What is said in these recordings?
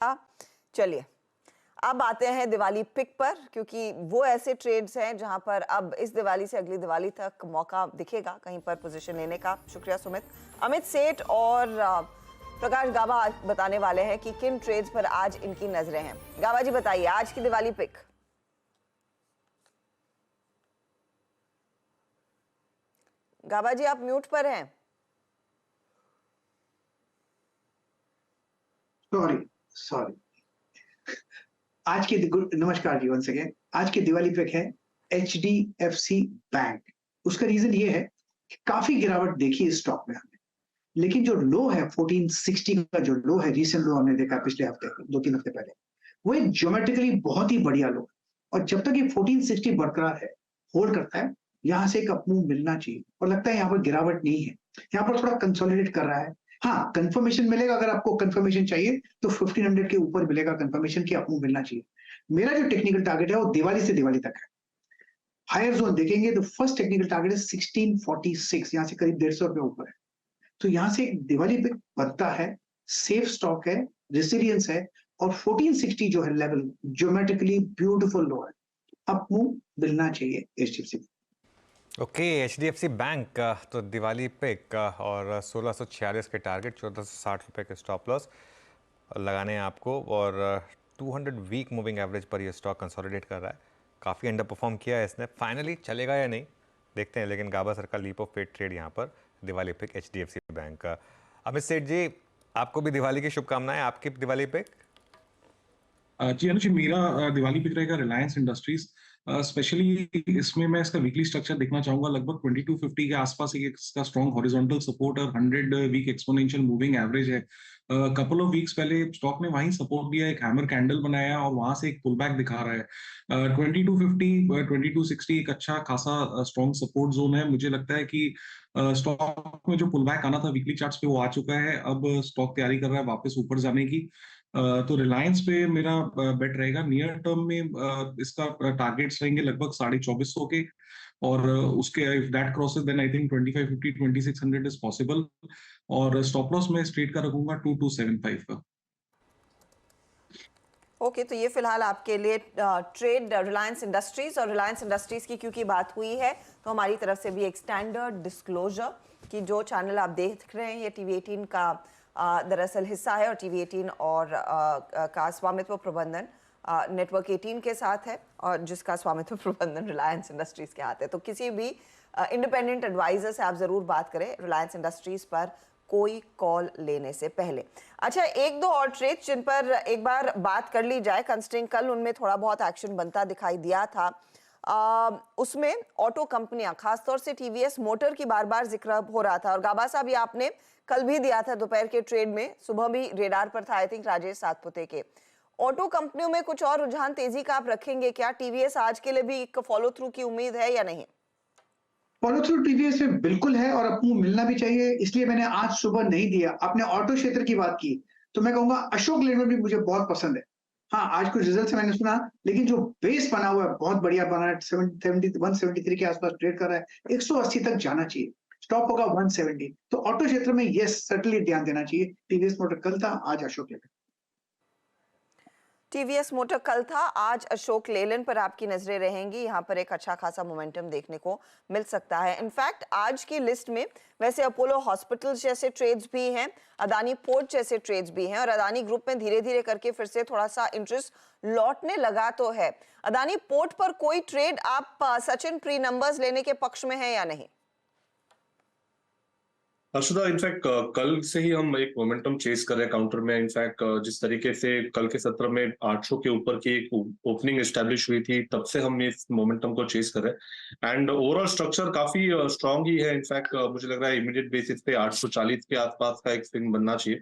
चलिए अब आते हैं दिवाली पिक पर, क्योंकि वो ऐसे ट्रेड्स हैं जहां पर अब इस दिवाली से अगली दिवाली तक मौका दिखेगा कहीं पर पोजीशन लेने का। शुक्रिया सुमित। अमित सेठ और प्रकाश गाबा आज बताने वाले हैं कि किन ट्रेड्स पर आज इनकी नजरें हैं। गाबा जी बताइए आज की दिवाली पिक। गाबा जी आप म्यूट पर हैं। सॉरी आज की नमस्कार जी वंस अगेन। आज की दिवाली पिक है HDFC बैंक। उसका रीजन ये है कि काफी गिरावट देखी है स्टॉक में हमने, लेकिन जो लो है 1460 का जो लो है, रीसेंट लो हमने देखा पिछले हफ्ते 2-3 हफ्ते पहले, वो एक ज्योमेट्रिकली बहुत ही बढ़िया लो है। और जब तक ये 1460 बरकरार है, होल्ड करता है, यहाँ से एक अपमूव मिलना चाहिए और लगता है यहाँ पर गिरावट नहीं है, यहाँ पर थोड़ा कंसोलिडेट कर रहा है। हाँ, कंफर्मेशन मिलेगा, अगर आपको कंफर्मेशन चाहिए तो 1500 के ऊपर मिलेगा कंफर्मेशन की अपमूव मिलना चाहिए। मेरा जो टेक्निकल टारगेट है वो दिवाली से दिवाली तक है। हायर जोन देखेंगे तो फर्स्ट टेक्निकल टारगेट है 1646, यहाँ से करीब 150 रुपए ऊपर है। तो यहाँ से दिवाली पे बनता है, सेफ स्टॉक है, रेसिलियंस है, और 1460 जो है लेवल ज्योमेट्रिकली ब्यूटीफुल लो है, अपमूव मिलना चाहिए HDFC। ओके, HDFC बैंक तो दिवाली पिक और 1646 के टारगेट, 1460 रुपये के स्टॉप लॉस लगाने हैं आपको, और 200 वीक मूविंग एवरेज पर ये स्टॉक कंसोलिडेट कर रहा है। काफ़ी अंडर परफॉर्म किया है इसने, फाइनली चलेगा या नहीं देखते हैं। लेकिन गाबा सर का लीप ऑफ फेथ ट्रेड यहाँ पर दिवाली पिक HDFC बैंक का। अमित सेठ जी आपको भी दिवाली की शुभकामनाएं। आपकी दिवाली पिक? जी अनुज, मेरा दिवाली पिक रहेगा रिलायंस इंडस्ट्रीज। स्पेशली इसमें मैं इसका वीकली स्ट्रक्चर देखना चाहूंगा। लगभग 2250 के आसपास एक इसका स्ट्रॉन्ग हॉरिजॉन्टल सपोर्ट और 100 वीक एक्सपोनेंशियल मूविंग एवरेज है। कपल ऑफ वीक्स पहले स्टॉक ने वहीं सपोर्ट दिया, एक हैमर कैंडल बनाया और वहां से एक पुल बैक दिखा रहा है। 2250 2260 एक अच्छा खासा स्ट्रॉन्ग सपोर्ट जोन है। मुझे लगता है कि स्टॉक में जो पुल बैक आना था वीकली चार्ट्स पे वो आ चुका है। अब स्टॉक तैयारी कर रहा है वापस ऊपर जाने की। तो रिलायंस पे मेरा बेट रहेगा। नियर टर्म में इसका टारगेट्स रहेंगे लगभग 2450 के, और उसके if that crosses then I think 2550 2600 is possible. और स्टॉप लॉस में स्ट्रेट का रखूंगा 2275 का। ओके, तो ये फिलहाल आपके लिए ट्रेड रिलायंस इंडस्ट्रीज। और रिलायंस इंडस्ट्रीज की क्योंकि बात हुई है तो हमारी तरफ से भी एक स्टैंडर्ड डिस्क्लोजर कि जो चैनल आप देख रहे हैं ये TV18 का दरअसल हिस्सा है, और TV18 और का स्वामित्व प्रबंधन नेटवर्क 18 के साथ है, और जिसका स्वामित्व प्रबंधन रिलायंस इंडस्ट्रीज के हाथ है। तो किसी भी इंडिपेंडेंट एडवाइजर से आप जरूर बात करें रिलायंस इंडस्ट्रीज पर कोई कॉल लेने से पहले। अच्छा, एक दो और ट्रेड जिन पर एक बार बात कर ली जाए, कंस्टिंग कल उनमें थोड़ा बहुत एक्शन बनता दिखाई दिया था। उसमें ऑटो कंपनियां, खासतौर से TVS मोटर की बार बार जिक्र हो रहा था, और गाबा साहब ये आपने कल भी दिया था दोपहर के ट्रेड में, सुबह भी रेडार पर था आई थिंक राजेश सातपुते के। ऑटो कंपनियों में कुछ और रुझान तेजी का आप रखेंगे क्या? TVS आज के लिए भी एक फॉलो थ्रू की उम्मीद है या नहीं? फॉलो थ्रू TVS में बिल्कुल है और अपमूव मिलना भी चाहिए, इसलिए मैंने आज सुबह नहीं दिया। आपने ऑटो क्षेत्र की बात की तो मैं कहूंगा अशोक लेलैंड भी मुझे बहुत पसंद है। हाँ, आज कुछ रिजल्ट मैंने सुना, लेकिन जो बेस बना हुआ है बहुत बढ़िया बना है। 173 के आसपास ट्रेड कर रहा है, 180 तक जाना चाहिए, स्टॉप होगा 170। तो ऑटो क्षेत्र में यस सर्टनली ध्यान देना चाहिए। TVS मोटर कल था, आज अशोक लेलैंड। TVS मोटर कल था, आज अशोक लेलैंड पर आपकी नजरें रहेंगी। यहाँ पर एक अच्छा खासा मोमेंटम देखने को मिल सकता है। इनफैक्ट आज की लिस्ट में वैसे अपोलो हॉस्पिटल्स जैसे ट्रेड्स भी हैं, अदानी पोर्ट जैसे ट्रेड्स भी हैं, और अदानी ग्रुप में धीरे धीरे करके फिर से थोड़ा सा इंटरेस्ट लौटने लगा तो है। अदानी पोर्ट पर कोई ट्रेड आप सचिन प्री नंबर्स लेने के पक्ष में है या नहीं? हर्षदा, इनफैक्ट कल से ही हम एक मोमेंटम चेस कर रहे हैं काउंटर में। इनफैक्ट जिस तरीके से कल के सत्र में 800 के ऊपर की एक ओपनिंग एस्टेब्लिश हुई थी, तब से हम इस मोमेंटम को चेस कर रहे हैं। एंड ओवरऑल स्ट्रक्चर काफी स्ट्रांग ही है। इनफैक्ट मुझे लग रहा है इमीडिएट बेसिस पे 840 के आसपास का एक स्विंग बनना चाहिए,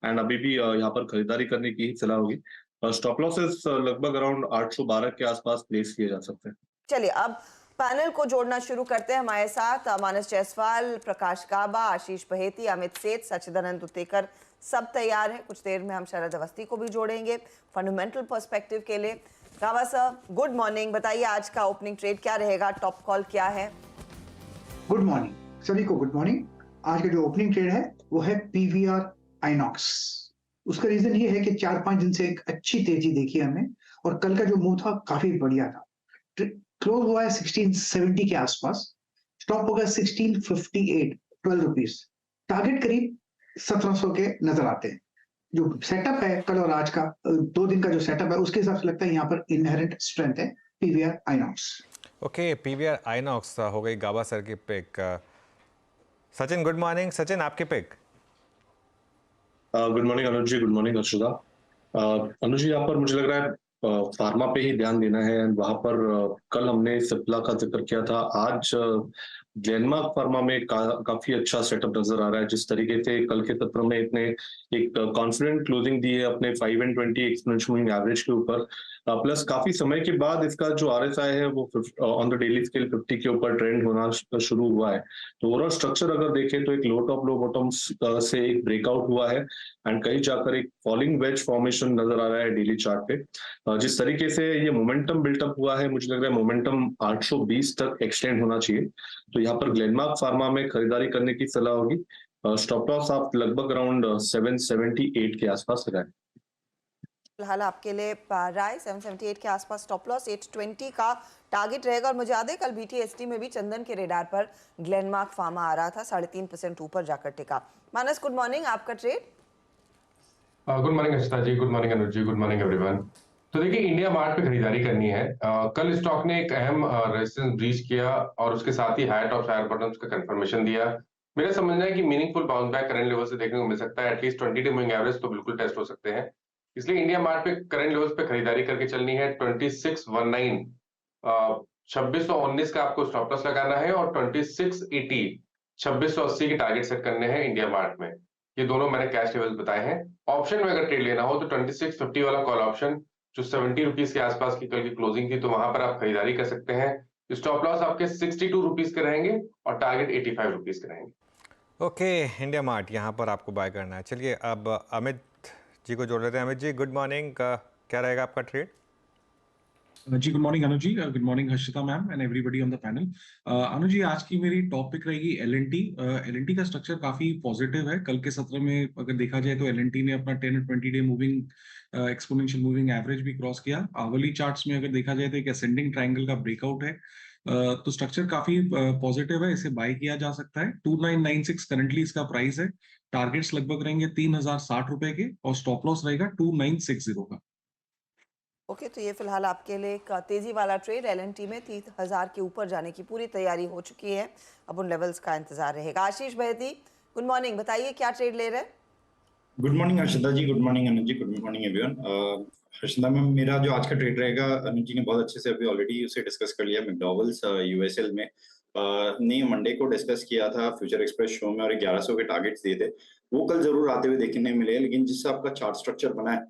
एंड अभी भी यहाँ पर खरीदारी करने की ही सलाह होगी। स्टॉप लॉसेस लगभग अराउंड 812 के आसपास प्लेस किए जा सकते हैं। चलिए अब पैनल को जोड़ना शुरू करते हैं। हमारे साथ मानस जायसवाल, प्रकाश गाबा, आशीष बहेती, अमित सेठ, सच्चिदानंद उत्तेकर सब तैयार हैं। कुछ देर में हम शरद अवस्थी को भी जोड़ेंगे फंडामेंटल पर्सपेक्टिव के लिए। गाबा साहब गुड मॉर्निंग, बताइए आज का ओपनिंग ट्रेड क्या रहेगा, टॉप कॉल क्या है? गुड मॉर्निंग सभी को, गुड मॉर्निंग। आज का जो ओपनिंग ट्रेड है वो है PVR Inox। उसका रीजन ये है कि 4-5 दिन से एक अच्छी तेजी देखी हमने और कल का जो मूव था काफी बढ़िया था। क्लोज हुआ है 1670 के आसपास, स्टॉप होगा 1658, 12 रुपीज। टारगेट करीब 1700 के नजर आते हैं। जो सेटअप है कल और आज का 2 दिन का जो सेटअप है उसके हिसाब से लगता है यहाँ पर इनहेरेंट स्ट्रेंथ है PVR INOX. Okay, PVR INOX हो गई गाबा सर की pick. Sachin good morning. Sachin आपके pick. Good morning Anuj ji, good morning Arshada. Anuj ji, यहाँ पर मुझे लग रहा है फार्मा पे ही ध्यान देना है। वहां पर कल हमने सिप्ला का जिक्र किया था, आज ग्लेनमार्क फार्मा में काफी अच्छा सेटअप नजर आ रहा है। जिस तरीके से कल के सत्र में इतने एक कॉन्फिडेंट क्लोजिंग दी है अपने 5 and 20 एक्सपोनेंशियल मूविंग एवरेज के ऊपर, प्लस काफी समय के बाद इसका जो आरएसआई है वो ऑन द डेली स्केल 50 के ऊपर ट्रेंड होना शुरू हुआ है। तो ओवरऑल स्ट्रक्चर अगर देखें तो एक लो टॉप लो बॉटम से एक ब्रेकआउट हुआ है एंड कहीं जाकर एक फॉलिंग वेज फॉर्मेशन नजर आ रहा है डेली चार्ट पे। जिस तरीके से ये मोमेंटम बिल्टअप हुआ है, मुझे लग रहा है मोमेंटम 820 तक एक्सटेंड होना चाहिए। तो यहाँ पर ग्लेनमार्क फार्मा में खरीदारी करने की सलाह होगी। स्टॉप लॉस आप लगभग अराउंड 778 के आसपास लगाएं। फिलहाल आपके लिए राय 778 के आसपास, स्टॉप लॉस 820 का टारगेट रहेगा। और मुझे याद है कल बीटीएसटी में भी चंदन के रेडार पर ग्लेनमार्क फार्मा आ रहा था, 3.5% ऊपर जाकर टिका। मानस गुड मॉर्निंग, आपका ट्रेड। गुड मॉर्निंग अक्षता जी, good morning Anuj ji, good morning everyone. तो देखिए, इंडिया मार्ट पे खरीदारी करनी है। कल स्टॉक ने एक अहम रेजिस्टेंस ब्रीच किया और उसके साथ ही हायर टॉप हायर बॉटम्स का कंफर्मेशन दिया। मेरा समझना है कि meaningful bounce back current level से देखने को मिल सकता है। एटलीस्ट 20 मूविंग एवरेज तो बिल्कुल टेस्ट हो सकते हैं, इसलिए इंडिया मार्ट पे करंट लेवल्स पे खरीदारी करके चलनी है। 2619 2619 का आपको स्टॉप लॉस लगाना है और 2680 2680 के टारगेट सेट करने हैं इंडिया मार्ट में। ये दोनों मैंने कैश लेवल्स बताए हैं। ऑप्शन में अगर ट्रेड लेना हो तो 2650 वाला कॉल ऑप्शन जो 70 रुपीज के आसपास की कल की क्लोजिंग थी, तो वहां पर आप खरीदारी कर सकते हैं। स्टॉप लॉस आपके 62 रुपीज के रहेंगे और टारगेट 85 रुपीज के रहेंगे। ओके, इंडिया मार्ट यहाँ पर आपको बाय करना है। चलिए अब अमित जी को जोड़ लेते हैं। अमित जी गुड मॉर्निंग, क्या रहेगा आपका ट्रेड? जी good morning Anuj ji, good morning Harshita ma'am and everybody on the panel. Anuj ji, आज की मेरी टॉपिक रहेगी एलएनटी। एलएनटी का स्ट्रक्चर काफी पॉजिटिव है। कल के सत्र में अगर देखा जाए तो एलएनटी ने अपना 10 और 20 day moving exponential moving average भी क्रॉस किया। आवली चार्ट्स में अगर देखा जाए तो एक असेंडिंग ट्रायंगल का ब्रेकआउट है। तो स्ट्रक्चर काफी पॉजिटिव है, इसे बाय किया जा सकता है। 2996 करंटली इसका प्राइस है। टारगेट्स लगभग रहेंगे 3060 रुपए के और स्टॉप लॉस रहेगा 2960 का। ओके, तो ये फिलहाल आपके लिए एक तेजी वाला ट्रेड। एलएनटी में 30,000 के ऊपर जाने की पूरी तैयारी हो चुकी है, अब उन लेवल्स का इंतजार रहेगा। आशीष बहती गुड मॉर्निंग, बताइए क्या ट्रेड ले रहे हैं? Good morning Harshita ji, good morning Anuj ji, good morning everyone. Harshita ma'am, मेरा जो आज का ट्रेड रहेगा, अनुज जी ने बहुत अच्छे से अभी ऑलरेडी उसे डिस्कस कर लिया। मैकडॉवेल्स यूएसएल में ने मंडे को डिस्कस किया था फ्यूचर एक्सप्रेस शो में और 1100 के टारगेट्स दिए थे। वो कल जरूर आते हुए देखने मिले, लेकिन जिससे आपका चार्ट स्ट्रक्चर बना है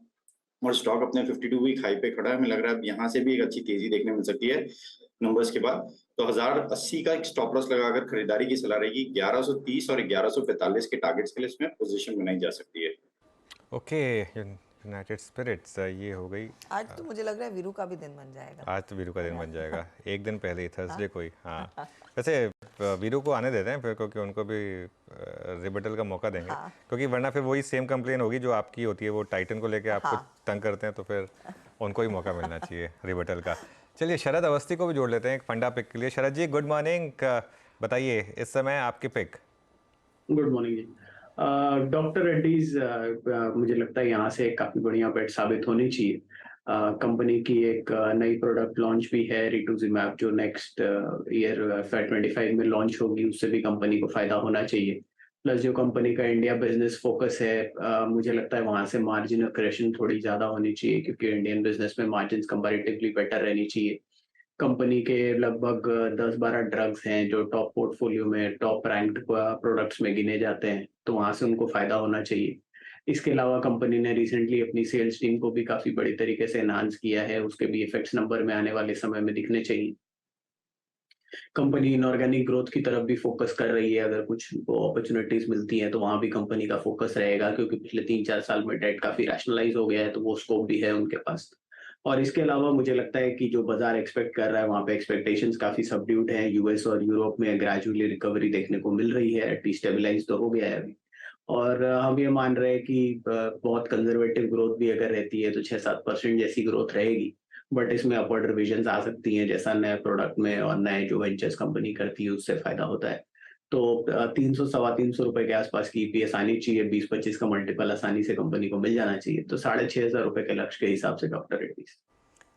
और स्टॉक अपने 52 वीक हाई पे खड़ा है, हमें लग रहा है यहाँ से भी एक अच्छी तेजी देखने मिल सकती है नंबर्स के बाद। तो 1080 का एक स्टॉप लॉस लगाकर खरीदारी की सलाह रहेगी। 1130 और 1145 के टारगेट्स के लिए इसमें पोजीशन बनाई जा सकती है। ओके, यूनाइटेड स्पिरिट्स ये हो गई। आज तो मुझे लग रहा है वीरू का भी दिन बन जाएगा। आज तो वीरू का दिन बन जाएगा, एक दिन पहले ही थर्सडे को ही। हाँ, वैसे वीरू को आने देते हैं फिर, क्योंकि उनको भी रिबटल का मौका देंगे। क्योंकि वरना फिर वही सेम कंप्लेन होगी जो आपकी होती है, वो टाइटन को लेके आपको तंग करते हैं, तो फिर उनको ही मौका मिलना चाहिए रिबटल का। चलिए शरद अवस्थी को भी जोड़ लेते हैं एक फंडा पिक के लिए। शरद जी गुड मॉर्निंग, बताइए इस समय आपकी पिक। गुड मॉर्निंग जी। डॉक्टर रेड्डीज मुझे लगता है यहाँ से काफी बढ़िया बेट साबित होनी चाहिए। कंपनी की एक नई प्रोडक्ट लॉन्च भी है रिटुजिमैब, जो नेक्स्ट ईयर FY25 में लॉन्च होगी, उससे भी कंपनी को फायदा होना चाहिए। प्लस जो कंपनी का इंडिया बिजनेस फोकस है, मुझे लगता है वहां से मार्जिन अक्रेशन थोड़ी ज्यादा होनी चाहिए, क्योंकि इंडियन बिजनेस में मार्जिन कंपैरेटिवली बेटर रहनी चाहिए। कंपनी के लगभग 10-12 ड्रग्स हैं जो टॉप पोर्टफोलियो में टॉप रैंक्ड प्रोडक्ट्स में गिने जाते हैं, तो वहां से उनको फायदा होना चाहिए। इसके अलावा कंपनी ने रिसेंटली अपनी सेल्स टीम को भी काफी बड़ी तरीके से एनहांस किया है, उसके भी इफेक्ट्स नंबर में आने वाले समय में दिखने चाहिए। कंपनी इनऑर्गेनिक ग्रोथ की तरफ भी फोकस कर रही है, अगर कुछ अपॉर्चुनिटीज मिलती हैं तो वहां भी कंपनी का फोकस रहेगा, क्योंकि पिछले 3-4 साल में डेट काफी रैशनलाइज हो गया है, तो वो स्कोप भी है उनके पास। और इसके अलावा मुझे लगता है कि जो बाजार एक्सपेक्ट कर रहा है वहां पे एक्सपेक्टेशंस काफी सबड्यूड है। यूएस और यूरोप में ग्रेजुअली रिकवरी देखने को मिल रही है, एटलीस्ट स्टेबलाइज तो हो गया है अभी। और हम ये मान रहे हैं कि बहुत कंजर्वेटिव ग्रोथ भी अगर रहती है तो 6-7% जैसी ग्रोथ रहेगी, बट इसमें अपवर्ड रिविजन्स आ सकती हैं जैसा नए प्रोडक्ट में और नए जो वेंचर्स कंपनी करती है उससे फायदा होता है। तो 300 सवा 300 रुपए के आसपास की ईपीएस आनी चाहिए, 20-25 का मल्टीपल आसानी से कंपनी को मिल जाना चाहिए। तो 6,500 रुपए के लक्ष्य के हिसाब से डॉक्टर रेड्डीज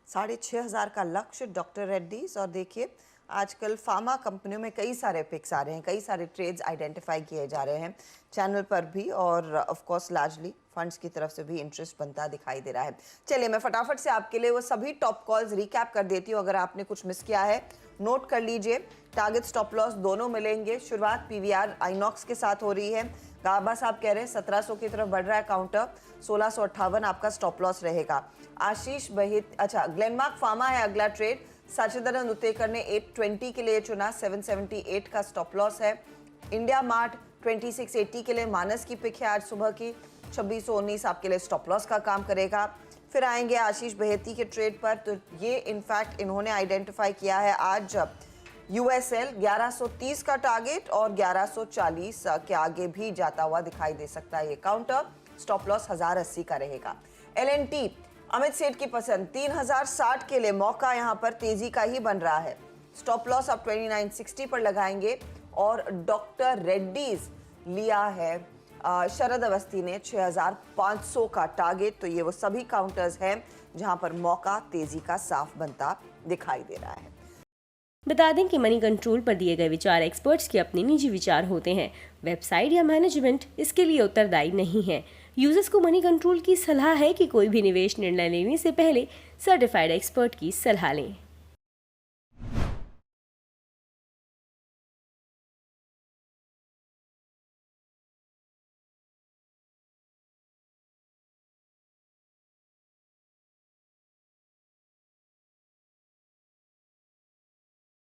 6,500 का लक्ष्य डॉक्टर रेड्डीज। और देखिए आजकल फार्मा कंपनियों में कई सारे पिक्स आ रहे हैं, कई सारे ट्रेड्स आइडेंटिफाई किए जा रहे हैं चैनल पर भी, और ऑफ कोर्स लार्जली फंड्स की तरफ से भी इंटरेस्ट बनता दिखाई दे रहा है। चलिए मैं फटाफट से आपके लिए वो सभी टॉप कॉल्स रिकैप कर देती हूँ, अगर आपने कुछ मिस किया है नोट कर लीजिए। टारगेट स्टॉप लॉस दोनों मिलेंगे। शुरुआत पीवीआर आइनॉक्स के साथ हो रही है। गाबा साहब कह रहे हैं 1700 की तरफ बढ़ रहा है काउंटर, 1658 आपका स्टॉप लॉस रहेगा। आशीष बहित अच्छा ग्लेनमार्क फार्मा है अगला ट्रेड, सचिदानंद उतेकर ने 820 के लिए चुना, 778 का स्टॉप लॉस है। इंडिया मार्ट 2680 के लिए मानस की पिक है आज सुबह की, 2619 आपके लिए स्टॉप लॉस का काम करेगा। फिर आएंगे आशीष बहेती के ट्रेड पर, तो ये इनफैक्ट इन्होंने आइडेंटिफाई किया है आज यूएसएल 1130 का टारगेट और 1140 के आगे भी जाता हुआ दिखाई दे सकता है ये काउंटर। स्टॉप लॉस 1080 का रहेगा। एलएनटी अमित सेठ की पसंद 3060 के लिए मौका यहाँ पर तेजी का ही बन रहा है। स्टॉप लॉस आप 2960 पर लगाएंगे। और डॉक्टर रेड्डीज लिया है शरद अवस्थी ने 6500 का टारगेट। तो ये वो सभी काउंटर्स हैं जहां पर मौका तेजी का साफ बनता दिखाई दे रहा है। बता दें कि मनी कंट्रोल पर दिए गए विचार एक्सपर्ट्स के अपने निजी विचार होते हैं। वेबसाइट या मैनेजमेंट इसके लिए उत्तरदायी नहीं है। यूजर्स को मनी कंट्रोल की सलाह है कि कोई भी निवेश निर्णय लेने से पहले सर्टिफाइड एक्सपर्ट की सलाह लें।